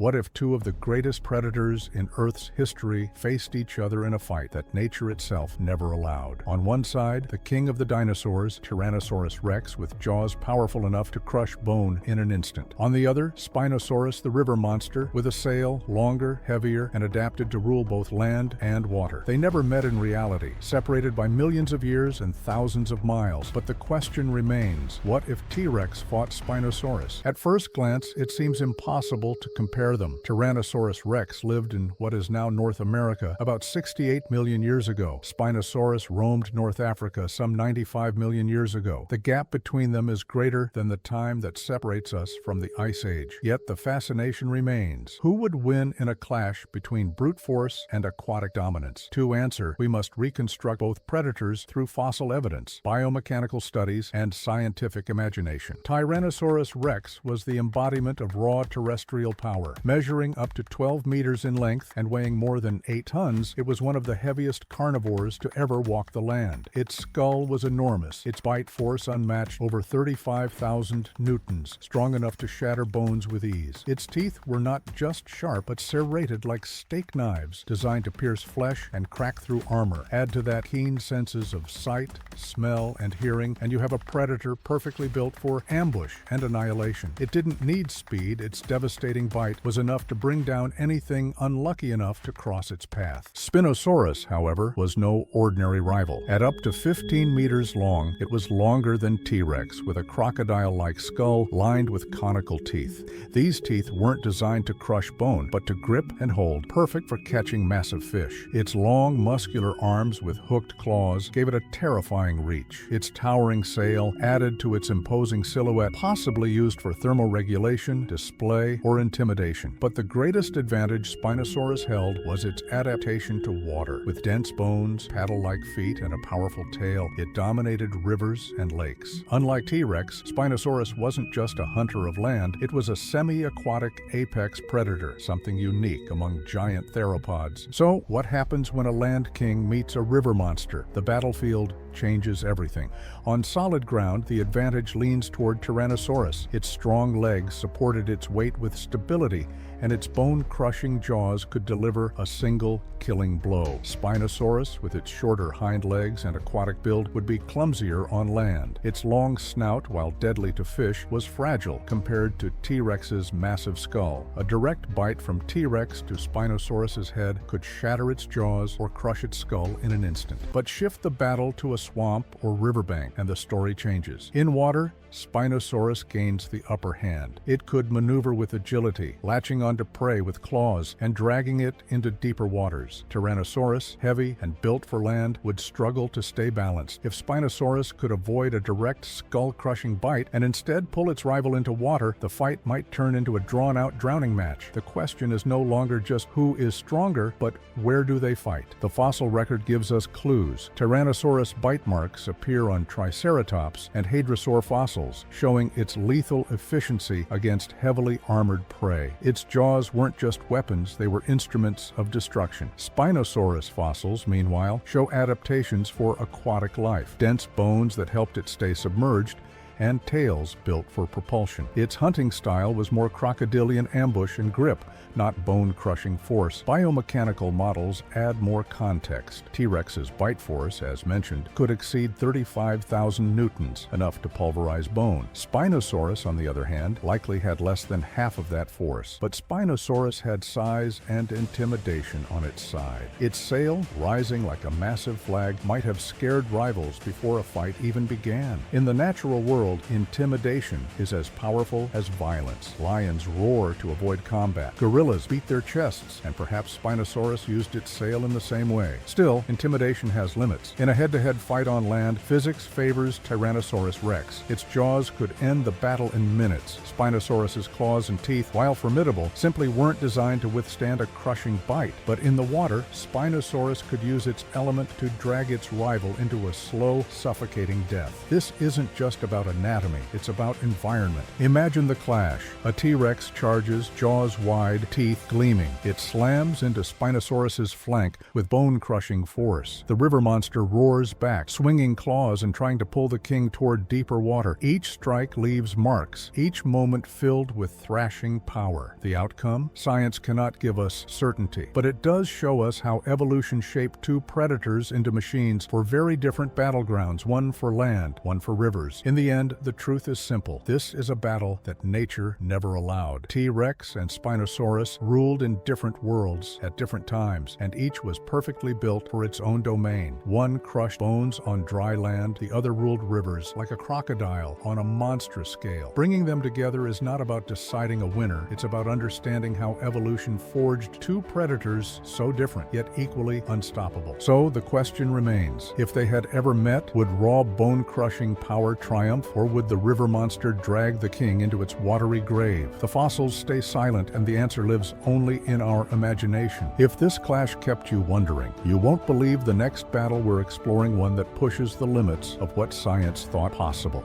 What if two of the greatest predators in Earth's history faced each other in a fight that nature itself never allowed? On one side, the king of the dinosaurs, Tyrannosaurus rex, with jaws powerful enough to crush bone in an instant. On the other, Spinosaurus, the river monster, with a sail longer, heavier, and adapted to rule both land and water. They never met in reality, separated by millions of years and thousands of miles. But the question remains, what if T-Rex fought Spinosaurus? At first glance, it seems impossible to compare them. Tyrannosaurus rex lived in what is now North America about 68 million years ago. Spinosaurus roamed North Africa some 95 million years ago. The gap between them is greater than the time that separates us from the Ice Age. Yet the fascination remains. Who would win in a clash between brute force and aquatic dominance? To answer, we must reconstruct both predators through fossil evidence, biomechanical studies, and scientific imagination. Tyrannosaurus rex was the embodiment of raw terrestrial power. Measuring up to 12 meters in length and weighing more than 8 tons, it was one of the heaviest carnivores to ever walk the land. Its skull was enormous, its bite force unmatched, over 35,000 newtons, strong enough to shatter bones with ease. Its teeth were not just sharp, but serrated like steak knives, designed to pierce flesh and crack through armor. Add to that keen senses of sight, smell, and hearing, and you have a predator perfectly built for ambush and annihilation. It didn't need speed. Its devastating bite was enough to bring down anything unlucky enough to cross its path. Spinosaurus, however, was no ordinary rival. At up to 15 meters long, it was longer than T-Rex, with a crocodile-like skull lined with conical teeth. These teeth weren't designed to crush bone, but to grip and hold, perfect for catching massive fish. Its long, muscular arms with hooked claws gave it a terrifying reach. Its towering sail added to its imposing silhouette, possibly used for thermoregulation, display, or intimidation. But the greatest advantage Spinosaurus held was its adaptation to water. With dense bones, paddle-like feet, and a powerful tail, it dominated rivers and lakes. Unlike T-Rex, Spinosaurus wasn't just a hunter of land, it was a semi-aquatic apex predator, something unique among giant theropods. So, what happens when a land king meets a river monster? The battlefield changes everything. On solid ground, the advantage leans toward Tyrannosaurus. Its strong legs supported its weight with stability, and its bone-crushing jaws could deliver a single killing blow. Spinosaurus, with its shorter hind legs and aquatic build, would be clumsier on land. Its long snout, while deadly to fish, was fragile compared to T-Rex's massive skull. A direct bite from T-Rex to Spinosaurus's head could shatter its jaws or crush its skull in an instant. But shift the battle to a swamp or riverbank, and the story changes. In water, Spinosaurus gains the upper hand. It could maneuver with agility, latching onto prey with claws and dragging it into deeper waters. Tyrannosaurus, heavy and built for land, would struggle to stay balanced. If Spinosaurus could avoid a direct skull-crushing bite and instead pull its rival into water, the fight might turn into a drawn-out drowning match. The question is no longer just who is stronger, but where do they fight? The fossil record gives us clues. Tyrannosaurus bite marks appear on Triceratops and Hadrosaur fossils, showing its lethal efficiency against heavily armored prey. Its jaws weren't just weapons, they were instruments of destruction. Spinosaurus fossils, meanwhile, show adaptations for aquatic life, dense bones that helped it stay submerged, and tails built for propulsion. Its hunting style was more crocodilian ambush and grip, not bone-crushing force. Biomechanical models add more context. T-Rex's bite force, as mentioned, could exceed 35,000 newtons, enough to pulverize bone. Spinosaurus, on the other hand, likely had less than half of that force. But Spinosaurus had size and intimidation on its side. Its sail, rising like a massive flag, might have scared rivals before a fight even began. In the natural world, intimidation is as powerful as violence. Lions roar to avoid combat. Gorillas beat their chests, and perhaps Spinosaurus used its sail in the same way. Still, intimidation has limits. In a head-to-head fight on land, physics favors Tyrannosaurus rex. Its jaws could end the battle in minutes. Spinosaurus's claws and teeth, while formidable, simply weren't designed to withstand a crushing bite. But in the water, Spinosaurus could use its element to drag its rival into a slow, suffocating death. This isn't just about a anatomy, it's about environment. Imagine the clash. A T-Rex charges, jaws wide, teeth gleaming. It slams into Spinosaurus's flank with bone-crushing force. The river monster roars back, swinging claws and trying to pull the king toward deeper water. Each strike leaves marks, each moment filled with thrashing power. The outcome? Science cannot give us certainty, but it does show us how evolution shaped two predators into machines for very different battlegrounds, one for land, one for rivers. In the end, the truth is simple. This is a battle that nature never allowed. T-Rex and Spinosaurus ruled in different worlds at different times, and each was perfectly built for its own domain. One crushed bones on dry land, the other ruled rivers like a crocodile on a monstrous scale. Bringing them together is not about deciding a winner, it's about understanding how evolution forged two predators so different, yet equally unstoppable. So the question remains, if they had ever met, would raw bone-crushing power triumph, or would the river monster drag the king into its watery grave? The fossils stay silent, and the answer lives only in our imagination. If this clash kept you wondering, you won't believe the next battle we're exploring, one that pushes the limits of what science thought possible.